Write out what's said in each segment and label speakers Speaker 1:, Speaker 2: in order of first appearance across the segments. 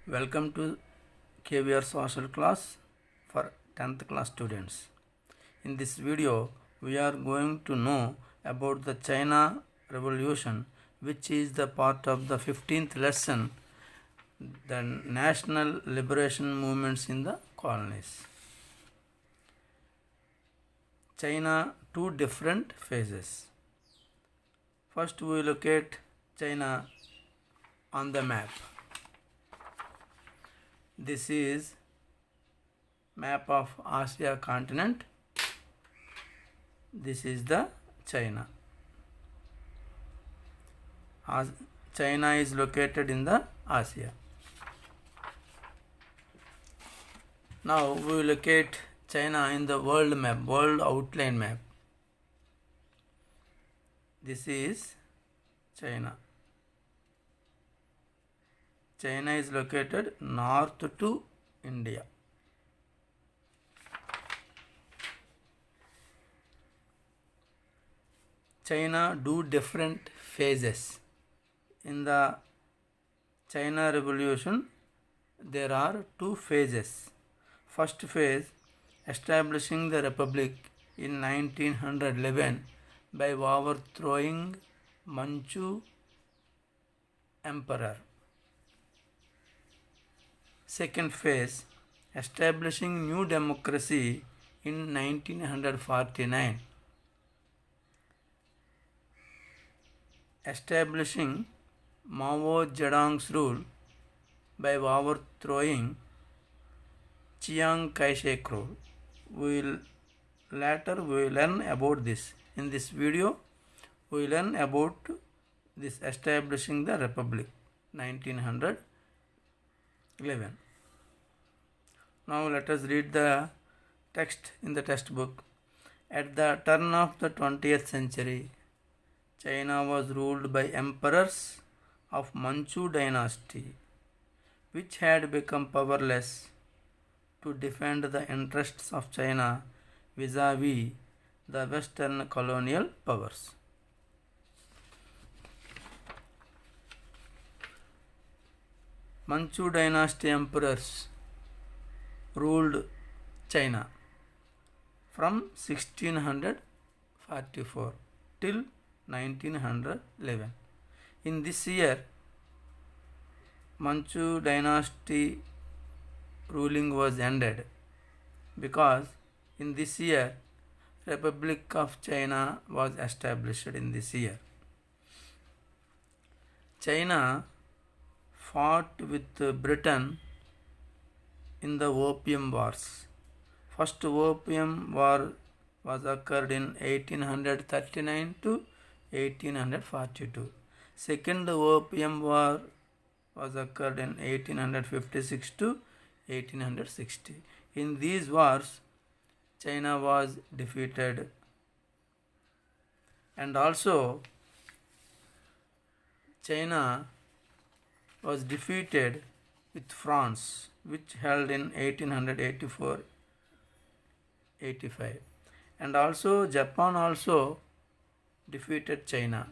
Speaker 1: Welcome to KVR social class for 10th class students. In this video, we are going to know about the China Revolution, which is the part of the 15th lesson, the national liberation movements in the colonies. China, two different phases. First, we look at China on the map. This is map of Asia continent. This is the China. China is located in the Asia. Now we will look at China in the world map, world outline map. This is China. China is located north to India. China do different phases. In the China Revolution, there are two phases. First phase, establishing the republic in 1911 by overthrowing Manchu emperor. Second phase, establishing new democracy in 1949. Establishing Mao Zedong's rule by overthrowing Chiang Kai-shek rule. Later we will learn about this. In this video, we will learn about this establishing the republic 1911. Now let us read the text in the textbook. At the turn of the 20th century, China was ruled by emperors of Manchu dynasty, which had become powerless to defend the interests of China vis-a-vis the Western colonial powers. Manchu dynasty emperors ruled China from 1644 till 1911. In this year, Manchu dynasty ruling was ended because in this year, Republic of China was established in this year. China fought with Britain in the Opium Wars. First Opium War was occurred in 1839 to 1842. Second Opium War was occurred in 1856 to 1860. In these wars, China was defeated, and also China was defeated with France, which held in 1884-85, and also Japan also defeated China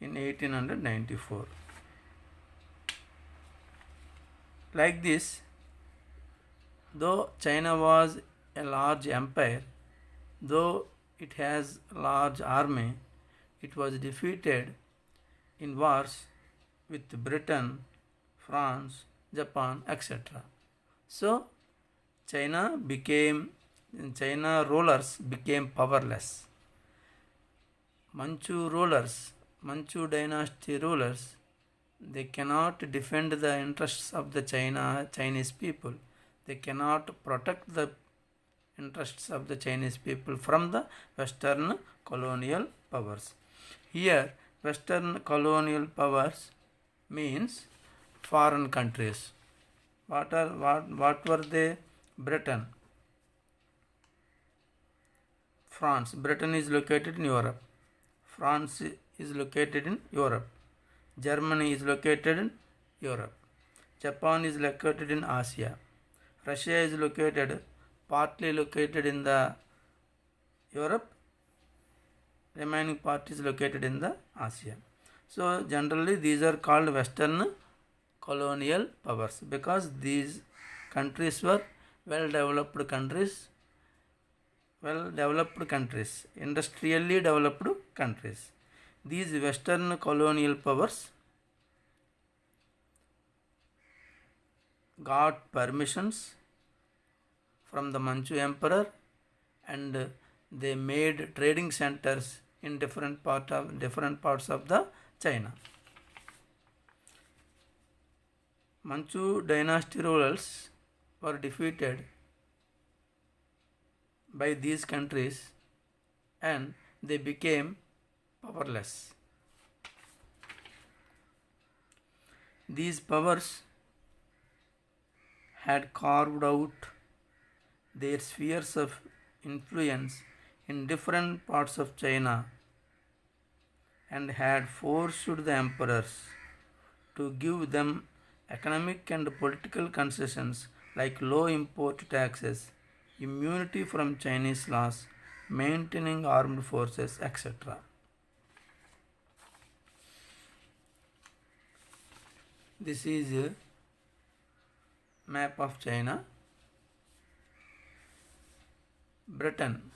Speaker 1: in 1894. Like this, though China was a large empire, though it has a large army, it was defeated in wars with Britain, France, Japan, etc. So China rulers became powerless. Manchu dynasty rulers, they cannot defend the interests of the Chinese people. They cannot protect the interests of the Chinese people from the Western colonial powers. Here, Western colonial powers means foreign countries. What were they? Britain, France. Britain is located in Europe. France is located in Europe. Germany is located in Europe. Japan is located in Asia. Russia is partly located in the Europe. Remaining part is located in the Asia. So generally these are called Western colonial powers, because these countries were well developed countries, industrially developed countries. These Western colonial powers got permissions from the Manchu Emperor, and they made trading centers in different parts of the China. Manchu dynasty rulers were defeated by these countries and they became powerless. These powers had carved out their spheres of influence in different parts of China and had forced the emperors to give them economic and political concessions like low import taxes, immunity from Chinese laws, maintaining armed forces, etc. This is a map of China. Britain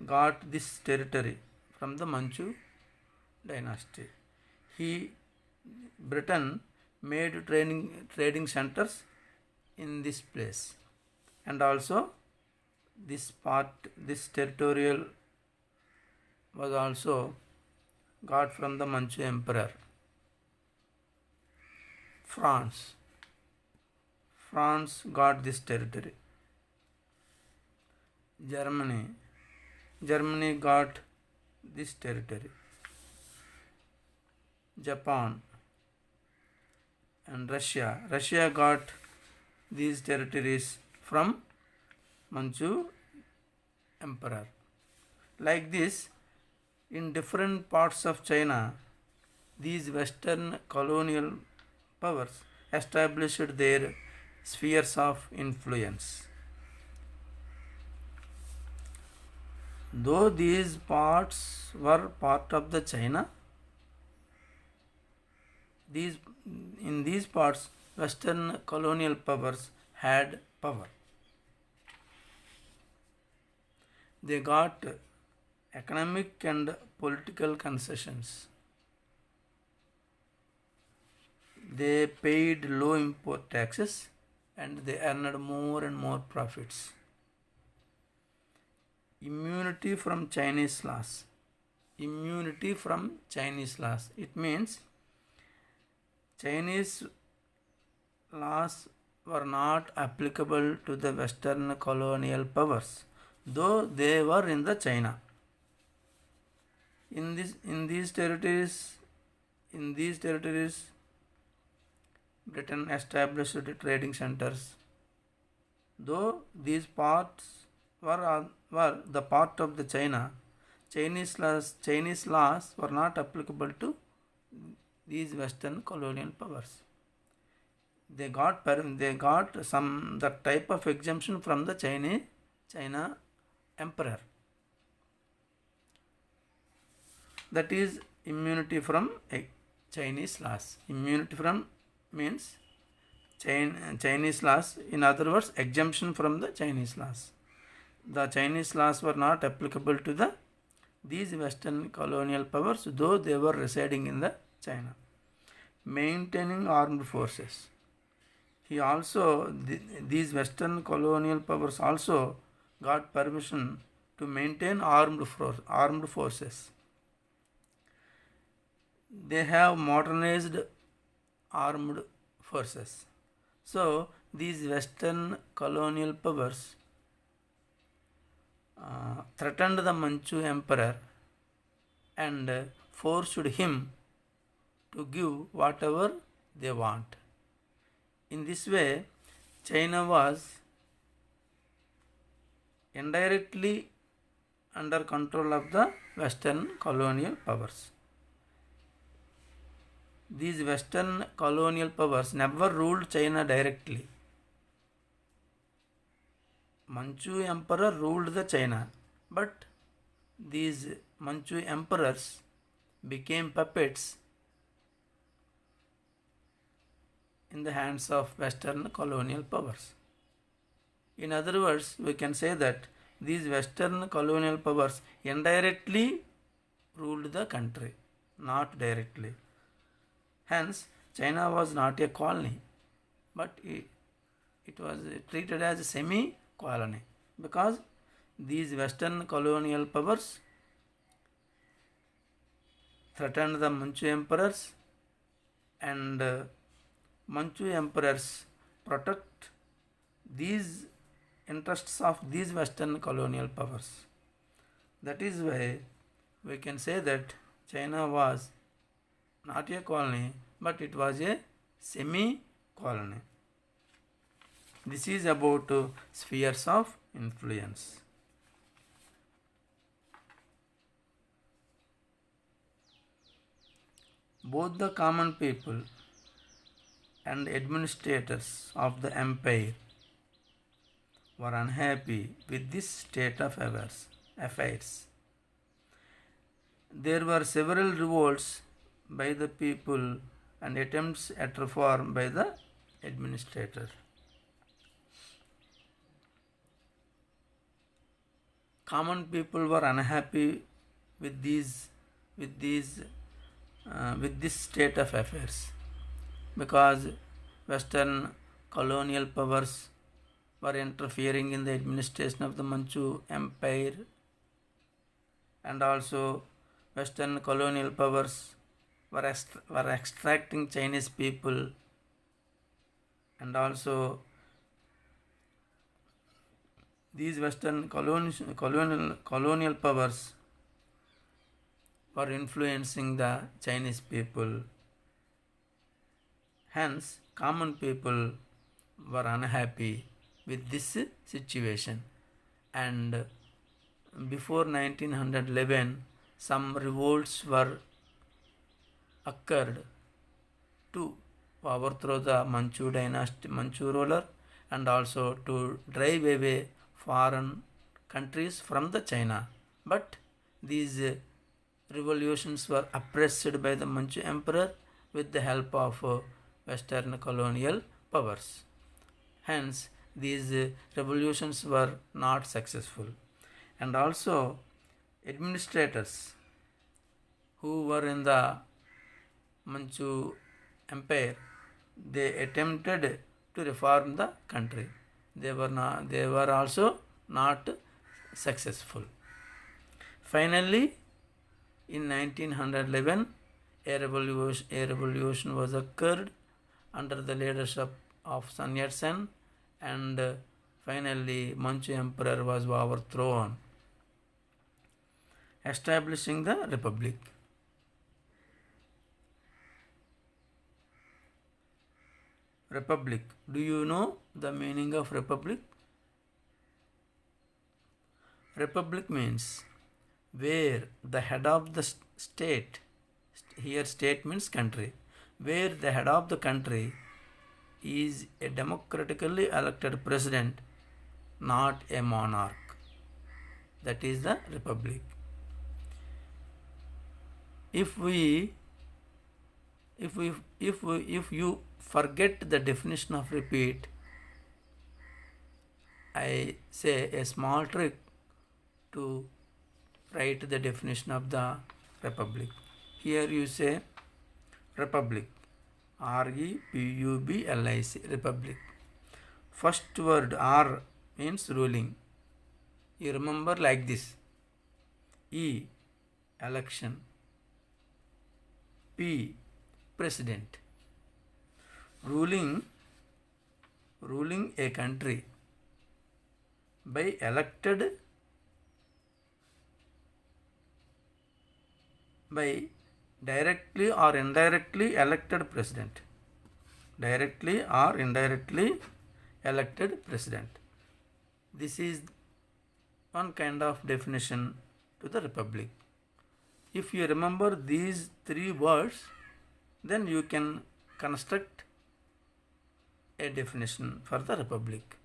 Speaker 1: got this territory from the Manchu dynasty. Britain made trading centers in this place, and also this territorial was also got from the Manchu emperor. France got this territory. Germany got this territory. Japan and Russia got these territories from Manchu emperor. Like this, in different parts of China, these Western colonial powers established their spheres of influence. Though these parts were part of the China, in these parts Western colonial powers had power. They got economic and political concessions. They paid low import taxes and they earned more and more profits. Immunity from Chinese laws. It means Chinese laws were not applicable to the Western colonial powers, though they were in the China. In these territories, Britain established trading centers. Though these parts were the part of the China, Chinese laws were not applicable to these Western colonial powers. They got some the type of exemption from the China emperor. That is immunity from Chinese laws. Immunity from means Chinese laws. In other words, exemption from the Chinese laws. The Chinese laws were not applicable to these Western colonial powers, though they were residing in the China. Maintaining armed forces. These Western colonial powers also got permission to maintain armed forces. They have modernized armed forces. So these Western colonial powers threatened the Manchu emperor and forced him to give whatever they want. In this way, China was indirectly under control of the Western colonial powers. These Western colonial powers never ruled China directly. Manchu emperor ruled the China, but these Manchu emperors became puppets in the hands of Western colonial powers. In other words, we can say that these Western colonial powers indirectly ruled the country, not directly. Hence, China was not a colony, but it was treated as a semi-colony because these Western colonial powers threatened the Manchu emperors, and Manchu emperors protect these interests of these Western colonial powers. That is why we can say that China was not a colony, but it was a semi-colony. This is about spheres of influence. Both the common people and administrators of the empire were unhappy with this state of affairs. There were several revolts by the people and attempts at reform by the administrator. Common people were unhappy with this state of affairs because Western colonial powers were interfering in the administration of the Manchu Empire, and also Western colonial powers were extracting Chinese people, and also these Western colonial powers were influencing the Chinese people. Hence, common people were unhappy with this situation, and before 1911 some revolts were occurred to overthrow the Manchu dynasty, Manchu ruler, and also to drive away foreign countries from the China. But these revolutions were oppressed by the Manchu emperor with the help of Western colonial powers. Hence, these revolutions were not successful. And also, administrators who were in the Manchu Empire, they attempted to reform the country. They were also not successful. Finally, in 1911, a revolution was occurred under the leadership of Sun Yat-sen, and finally Manchu emperor was overthrown, establishing the republic. Republic. Do you know the meaning of republic? Republic means where the head of the state, here state means country, where the head of the country is a democratically elected president, not a monarch. That is the republic. If you forget the definition of repeat, I say a small trick to write the definition of the republic. Here you say republic, R-E-P-U-B-L-I-C, republic. First word R means ruling. You remember like this: E, election; P, president. Ruling a country by directly or indirectly elected president. Directly or indirectly elected president. This is one kind of definition to the republic. If you remember these three words, then you can construct a definition for the republic.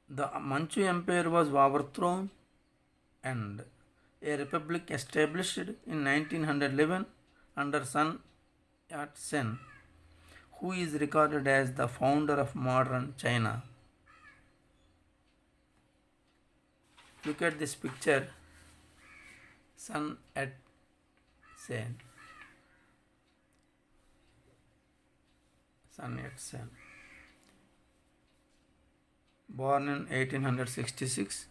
Speaker 1: The Manchu Empire was overthrown and a republic established in 1911 under Sun Yat-sen, who is regarded as the founder of modern China. Look at this picture, Sun Yat-sen. Sun Yat-sen. Born in 1866,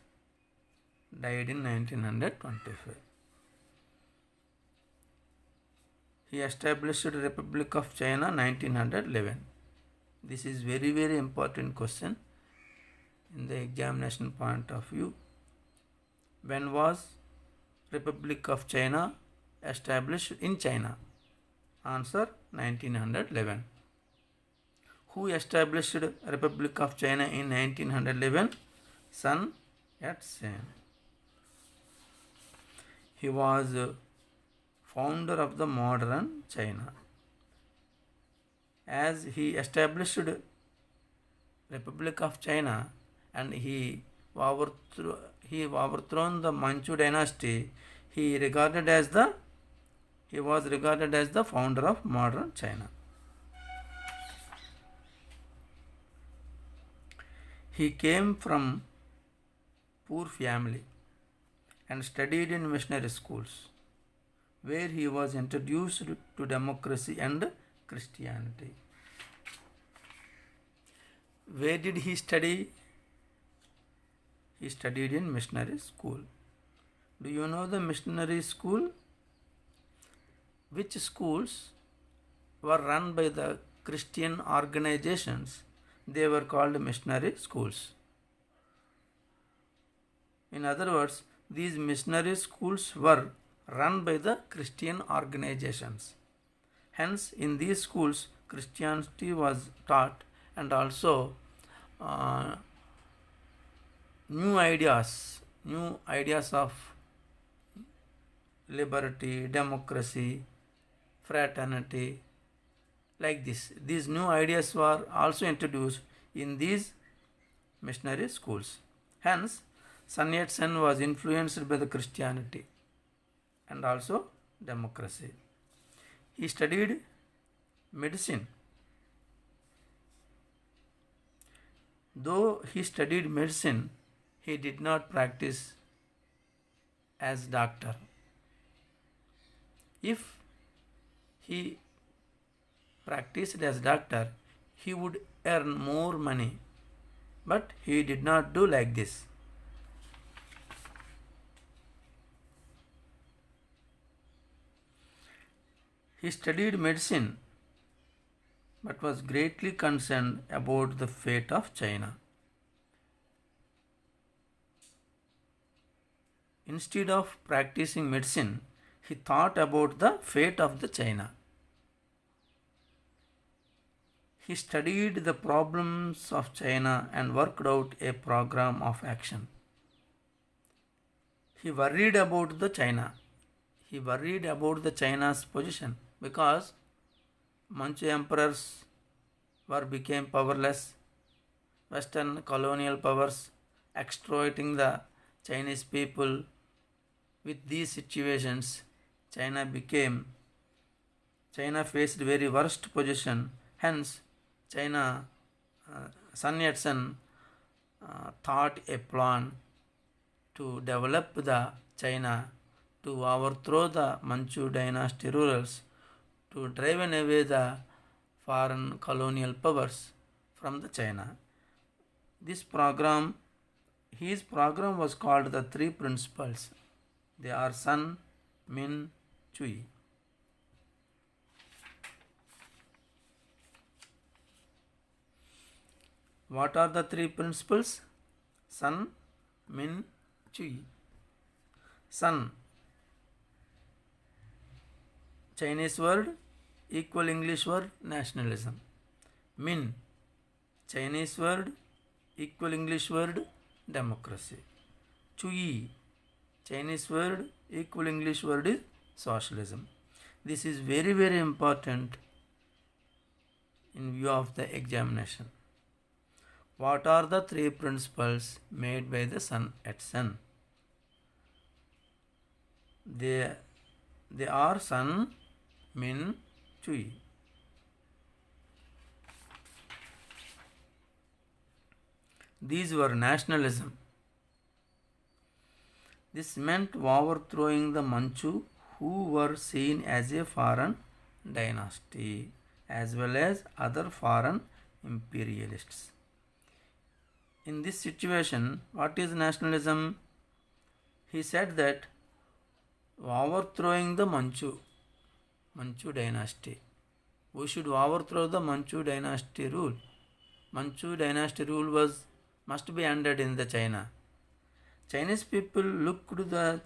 Speaker 1: died in 1925. He established the Republic of China 1911. This is very important question in the examination point of view. When was Republic of China established in China? Answer 1911. Who established Republic of China in 1911? Sun Yat-sen. He was founder of the modern China. As he established Republic of China and he overthrown the Manchu dynasty, he was regarded as the founder of modern China. He came from poor family and studied in missionary schools, where he was introduced to democracy and Christianity. Where did he study? He studied in missionary school. Do you know the missionary school? Which schools were run by the Christian organizations? They were called missionary schools. In other words, these missionary schools were run by the Christian organizations. Hence, in these schools, Christianity was taught, and also new ideas of liberty, democracy, fraternity, like this. These new ideas were also introduced in these missionary schools. Hence, Sun Yat-sen was influenced by the Christianity and also democracy. He studied medicine. Though he studied medicine, he did not practice as doctor. If he practiced as doctor, he would earn more money, but he did not do like this. He studied medicine but was greatly concerned about the fate of China. Instead of practicing medicine, he thought about the fate of the China. He studied the problems of China and worked out a program of action. He worried about the China. He worried about the China's position because Manchu emperors became powerless. Western colonial powers exploiting the Chinese people. With these situations, China faced very worst position. Hence, Sun Yat-sen thought a plan to develop the China, to overthrow the Manchu dynasty rulers, to drive away the foreign colonial powers from the China. His program was called the Three Principles. They are Sun, Min, Chui. What are the three principles? Sun, Min, Chui. Sun, Chinese word, equal English word, nationalism. Min, Chinese word, equal English word, democracy. Chui, Chinese word, equal English word is socialism. This is very important in view of the examination. What are the three principles made by the Sun Yat-sen? They are Sun, Min, Chui. These were nationalism. This meant overthrowing the Manchu, who were seen as a foreign dynasty, as well as other foreign imperialists. In this situation, what is nationalism? He said that overthrowing the Manchu dynasty. We should overthrow the Manchu dynasty rule. Manchu dynasty rule must be ended in the China. Chinese people looked to the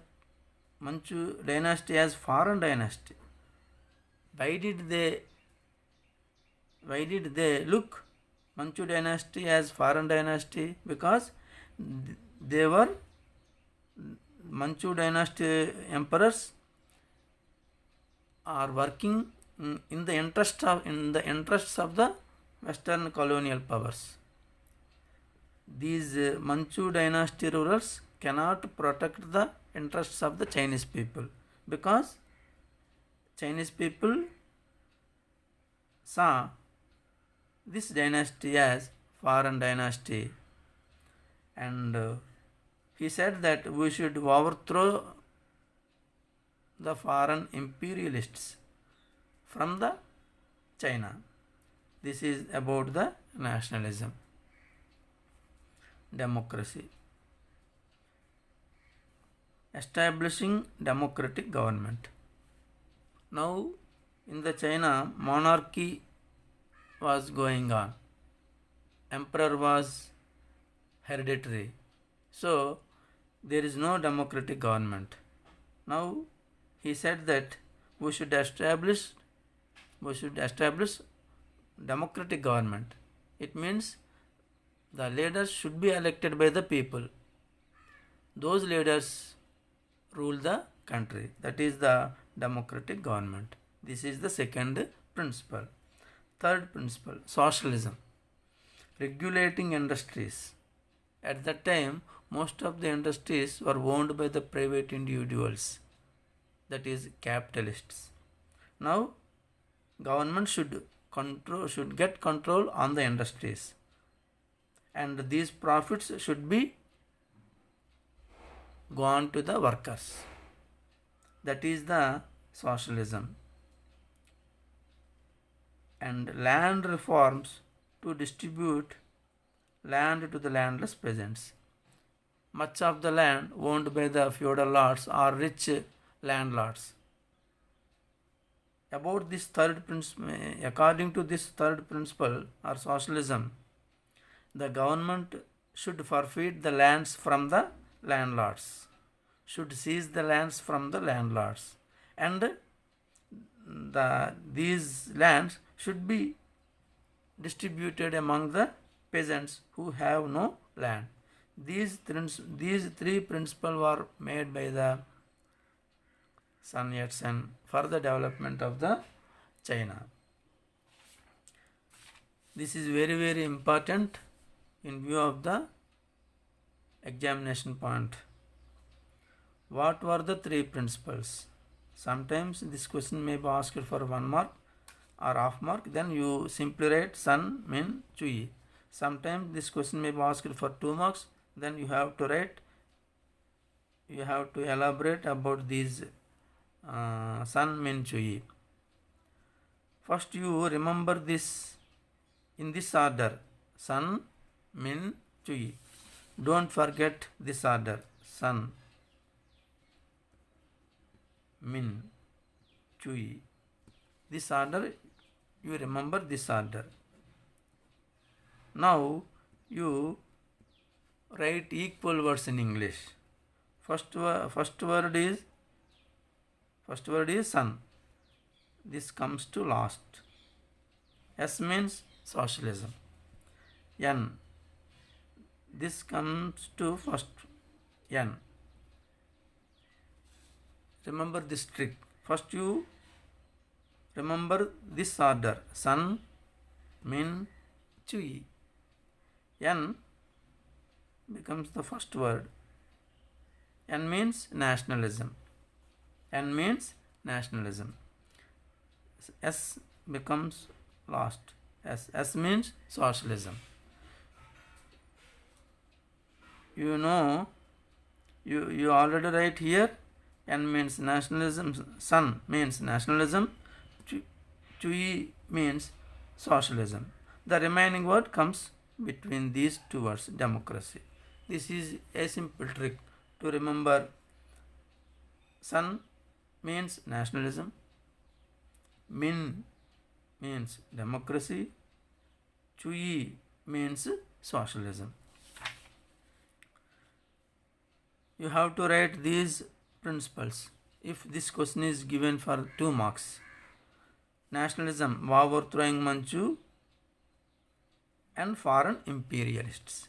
Speaker 1: Manchu dynasty as foreign dynasty. Why did they look Manchu dynasty as foreign dynasty? Because they were Manchu dynasty emperors are working in the interests of the Western colonial powers. These Manchu dynasty rulers cannot protect the interests of the Chinese people, because Chinese people saw this dynasty as foreign dynasty, and he said that we should overthrow the foreign imperialists from the China. This is about the nationalism. Democracy. Establishing democratic government. Now in the China, monarchy was going on. Emperor was hereditary. So there is no democratic government. Now he said that we should establish democratic government. It means the leaders should be elected by the people. Those leaders rule the country. That is the democratic government. This is the second principle. Third principle, socialism. Regulating industries. At that time, most of the industries were owned by the private individuals, that is capitalists. Now, government should get control on the industries, and these profits should be gone to the workers. That is the socialism. And land reforms to distribute land to the landless peasants. Much of the land owned by the feudal lords or rich landlords. According to this third principle or socialism, the government should forfeit the lands from the landlords, should seize the lands from the landlords, and these lands should be distributed among the peasants who have no land. These three principles were made by the Sun Yat-sen for the development of the China. This is very, very important in view of the examination point. What were the three principles? Sometimes this question may be asked for 1 mark or half mark, then you simply write Sun, Min, Chui. Sometimes this question may be asked for 2 marks, then you have to elaborate about these Sun, Min, Chui. First you remember this in this order: Sun, Min, Chui. Don't forget this order: Sun, Min, Chui. This order, you remember this order. Now you write equal words in English. First word is sun. This comes to last. S means socialism. N. This comes to first. N. Remember this trick. First you remember this order: Sun, Min, Chui. N becomes the first word. N means nationalism. N means nationalism. S becomes last. S means socialism. You know, you already write here. N means nationalism, Sun means nationalism, Chui means socialism. The remaining word comes between these two words, democracy. This is a simple trick to remember. Sun means nationalism, Min means democracy, Chui means socialism. You have to write these principles. If this question is given for 2 marks, nationalism, overthrowing Manchu and foreign imperialists.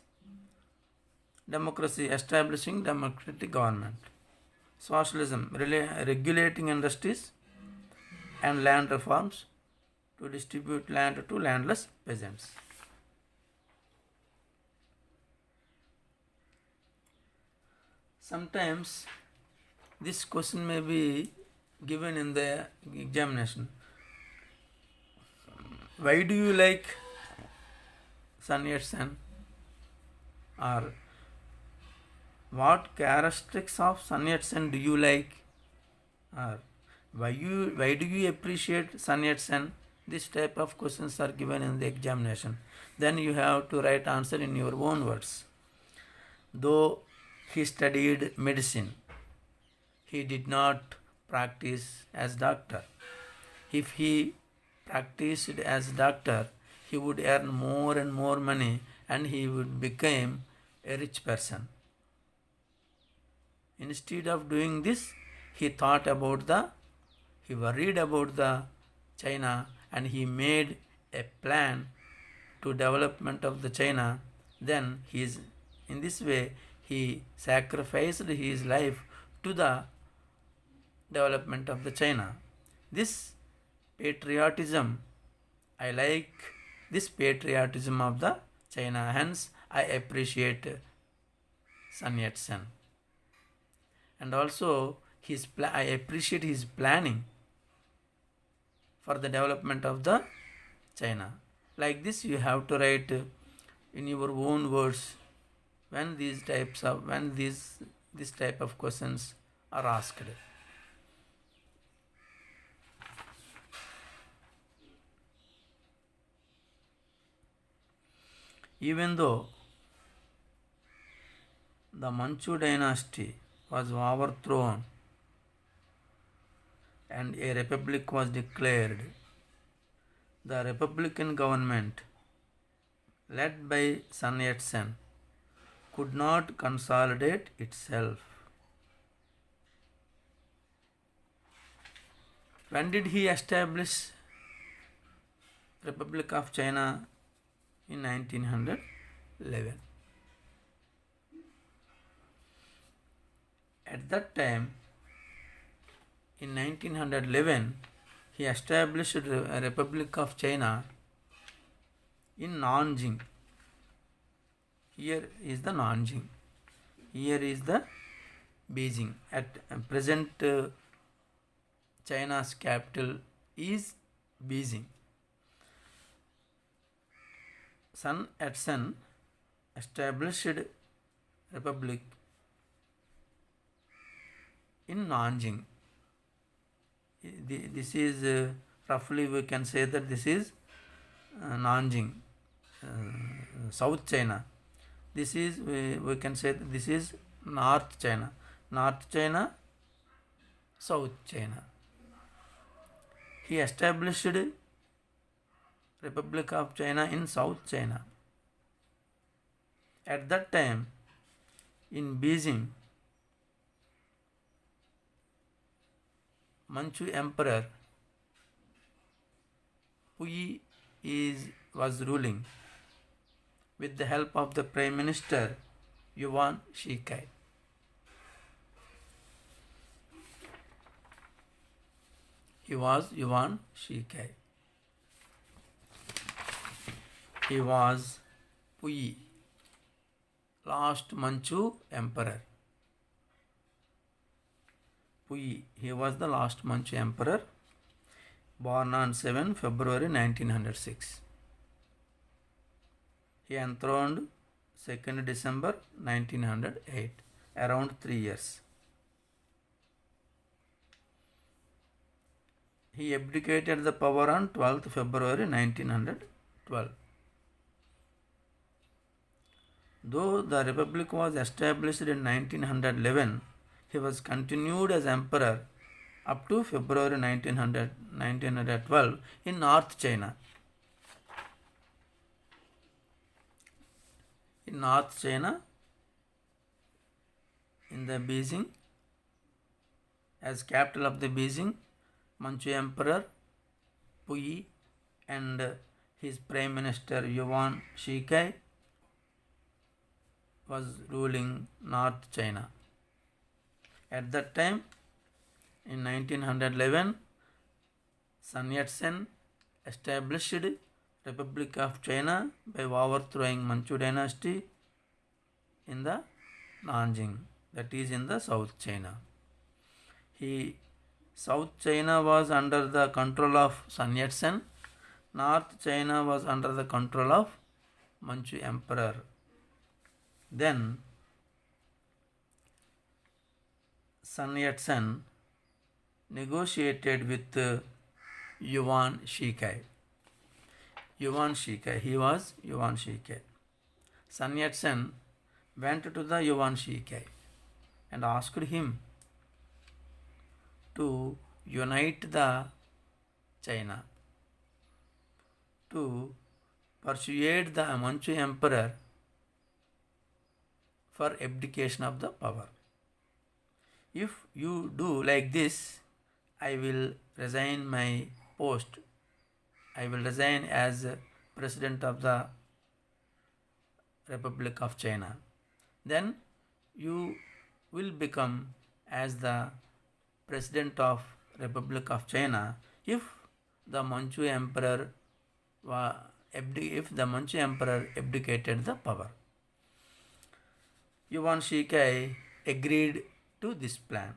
Speaker 1: Democracy, establishing democratic government. Socialism, regulating industries and land reforms to distribute land to landless peasants. Sometimes this question may be given in the examination. Why do you like Sun Yat-sen? Or what characteristics of Sun Yat-sen do you like? Or why do you appreciate Sun Yat-sen? This type of questions are given in the examination. Then you have to write answer in your own words. Though he studied medicine, he did not practice as doctor. If he practiced as doctor, he would earn more and more money and he would become a rich person. Instead of doing this, he worried about the China, and he made a plan to development of the China. Then in this way he sacrificed his life to the development of the China. This patriotism, I like this patriotism of the China. Hence, I appreciate Sun Yat-sen. And also, I appreciate his planning for the development of the China. Like this, you have to write in your own words when this type of questions are asked. Even though the Manchu dynasty was overthrown and a republic was declared, the republican government led by Sun Yat-sen could not consolidate itself. When did he establish Republic of China? In 1911. At that time, in 1911, he established a Republic of China in Nanjing. Here is the Nanjing. Here is the Beijing. At present, China's capital is Beijing. Sun Yat-sen established republic in Nanjing. This is roughly we can say that this is Nanjing, South China. This is we can say that this is North China. North China, South China. He established Republic of China in South China. At that time, in Beijing, Manchu Emperor Puyi was ruling with the help of the Prime Minister Yuan Shikai. He was Yuan Shikai. He was Puyi, last Manchu emperor. Puyi, he was the last Manchu emperor, born on 7 February 1906. He enthroned 2nd December 1908, around 3 years. He abdicated the power on 12th February 1912. Though the republic was established in 1911, he was continued as emperor up to February 1912 in North China. In North China, in the Beijing, as capital of the Beijing, Manchu Emperor Puyi and his Prime Minister Yuan Shikai was ruling North China. At that time, in 1911, Sun Yat-sen established Republic of China by overthrowing Manchu dynasty in the Nanjing, that is in the South China. South China was under the control of Sun Yat-sen. North China was under the control of Manchu Emperor. Then Sun Yat-sen negotiated with Yuan Shikai. He was Yuan Shikai. Sun Yat-sen went to the Yuan Shikai and asked him to unite the China, to persuade the Manchu Emperor for abdication of the power. If you do like this, I will resign my post. I will resign as President of the Republic of China. Then you will become as the President of Republic of China if the Manchu Emperor abdicated the power. Yuan Shikai agreed to this plan,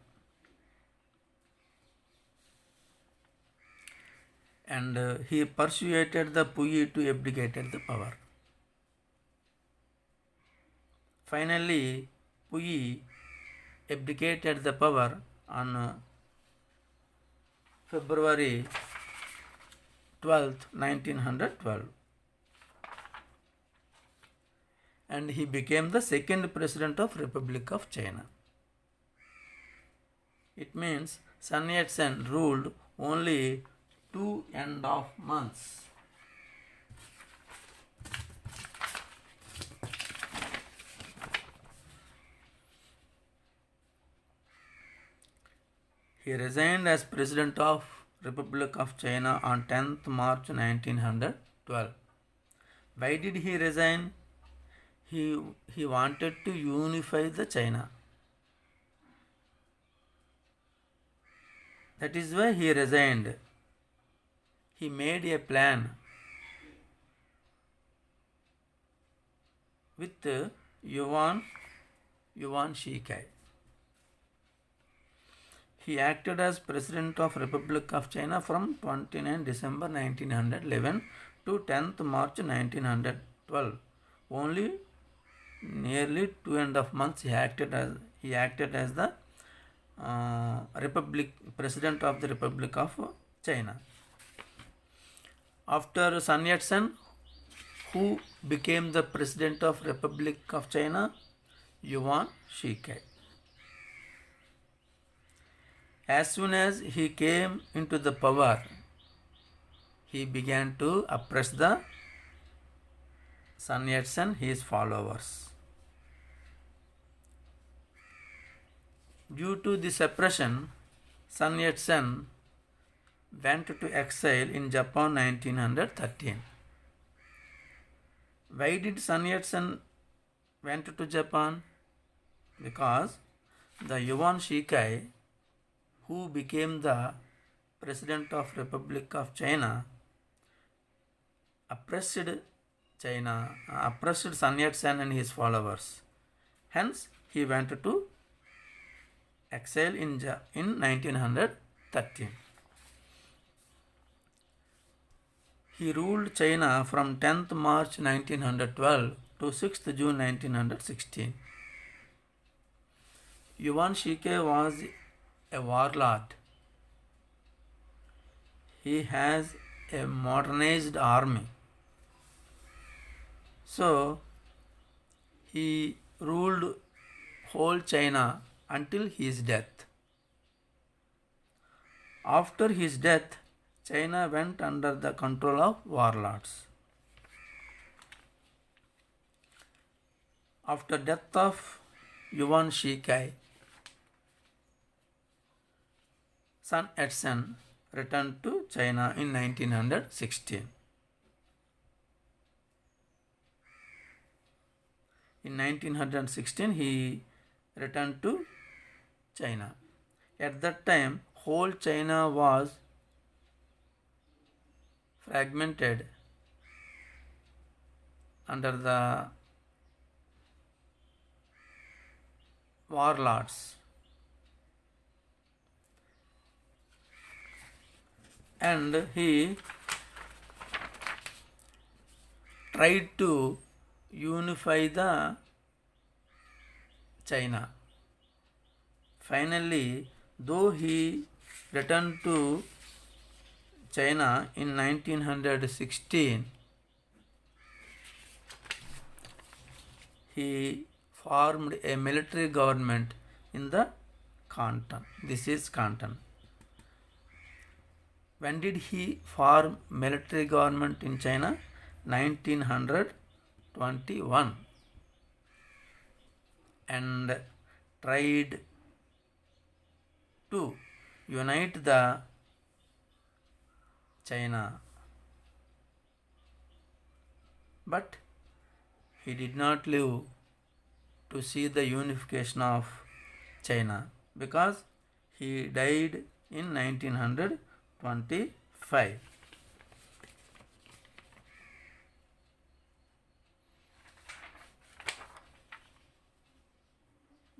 Speaker 1: and he persuaded the Puyi to abdicate the power. Finally, Puyi abdicated the power on February 12th, 1912, and he became the second president of Republic of China. It means Sun Yat-sen ruled only 2.5 months. He resigned as President of Republic of China on 10th March 1912. Why did he resign? He wanted to unify the China. That is why he resigned. He made a plan with Yuan Shikai. He acted as President of Republic of China from 29 December 1911 to 10th March 1912. Only nearly 2.5 months he acted as the President of the Republic of China. After Sun Yat-sen, who became the President of Republic of China? Yuan Shikai. As soon as he came into the power, he began to oppress the Sun Yat-sen, his followers. Due to this oppression, Sun Yat-sen went to exile in Japan 1913. Why did Sun Yat-sen went to Japan? Because the Yuan Shikai, who became the President of Republic of China, oppressed Sun Yat-sen and his followers. Hence, he went to exile in 1913. He ruled China from 10th March 1912 to to 6th June 1916. Yuan Shikai was a warlord. He has a modernized army. So he ruled whole China until his death. After his death, China went under the control of warlords. After death of Yuan Shikai, Sun Yat-sen returned to China in 1916. In 1916, he returned to China. At that time, whole China was fragmented under the warlords, and he tried to unify the China. Finally, though he returned to China in 1916, he formed a military government in the Canton. This is Canton. When did he form military government in China? 1921, and tried to unite the China, but he did not live to see the unification of China because he died in 1925.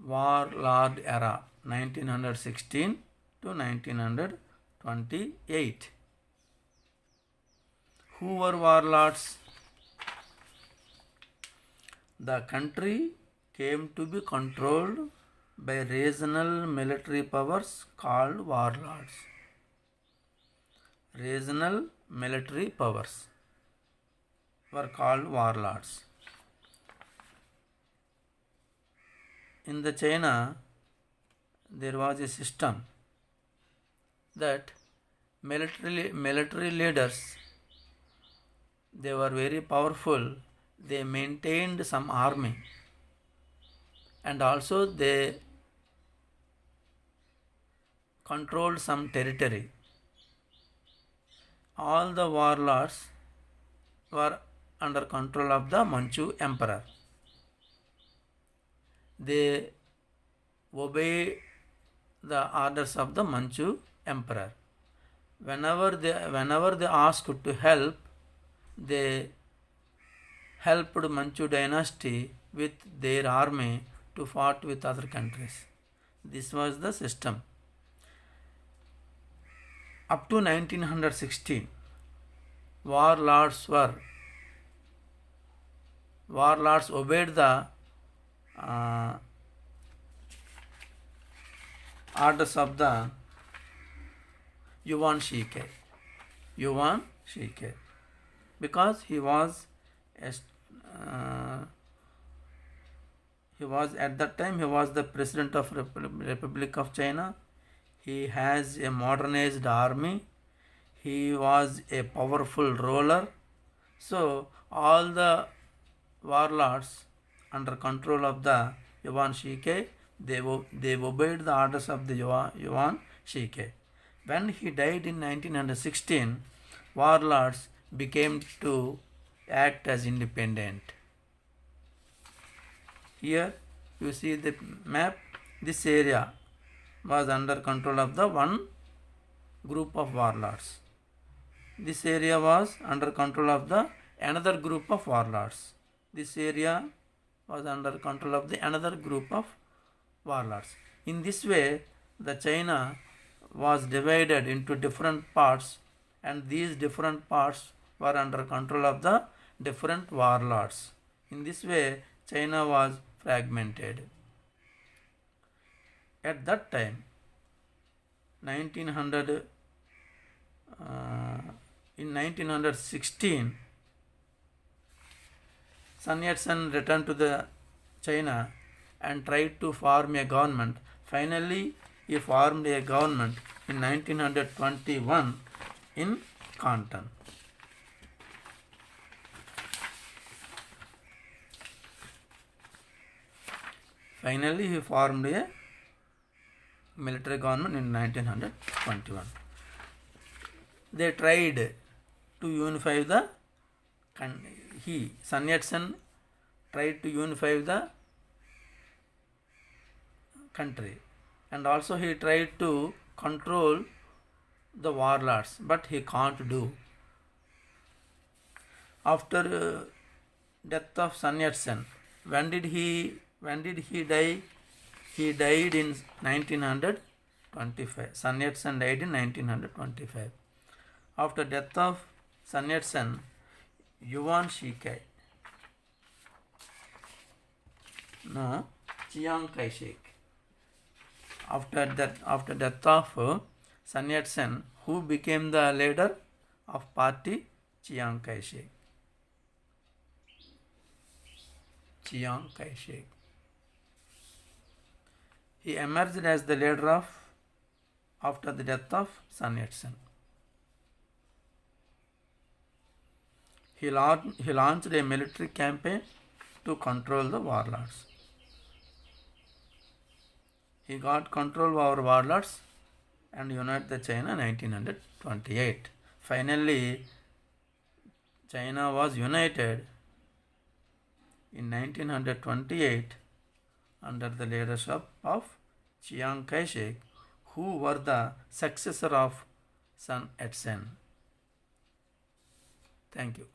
Speaker 1: Warlord era 1916 to 1928. Who were warlords? The country came to be controlled by regional military powers called warlords. Regional military powers were called warlords. In the China, there was a system that military leaders, they were very powerful. They maintained some army, and also they controlled some territory. All the warlords were under control of the Manchu emperor. They obey the orders of the Manchu emperor. Whenever they asked to help, they helped Manchu dynasty with their army to fight with other countries. This was the system. Up to 1916, warlords obeyed the orders of the Yuan Shikai, because he was at that time he was the president of Republic of China. He has a modernized army. He was a powerful ruler. So all the warlords under control of the Yuan Shikai, they obeyed the orders of the Yuan Shikai. When he died in 1916, warlords became to act as independent. Here you see the map. This area was under control of the one group of warlords. This area was under control of the another group of warlords. This area was under control of the another group of warlords. In this way, the China was divided into different parts, and these different parts were under control of the different warlords. In this way, China was fragmented. At that time, 1900, in 1916, Sun Yat-sen returned to the China and tried to form a government. Finally, he formed a government in 1921 in Canton. Finally, he formed a military government in 1921. They tried to unify the Sun Yat-sen tried to unify the country, and also he tried to control the warlords, but he can't do. After death of Sun Yat-sen, when did he die? He died in 1925. Sun Yat-sen died in 1925. After death of Sun Yat-sen, Yuan Shikai, Chiang Kai-shek. After death of Sun Yat-sen, who became the leader of party? Chiang Kai-shek. Chiang Kai-shek. He emerged as the leader after the death of Sun Yat-sen. He launched a military campaign to control the warlords. He got control over warlords and united the China in 1928. Finally, China was united in 1928 under the leadership of Chiang Kai-shek, who were the successor of Sun Yat-sen. Thank you.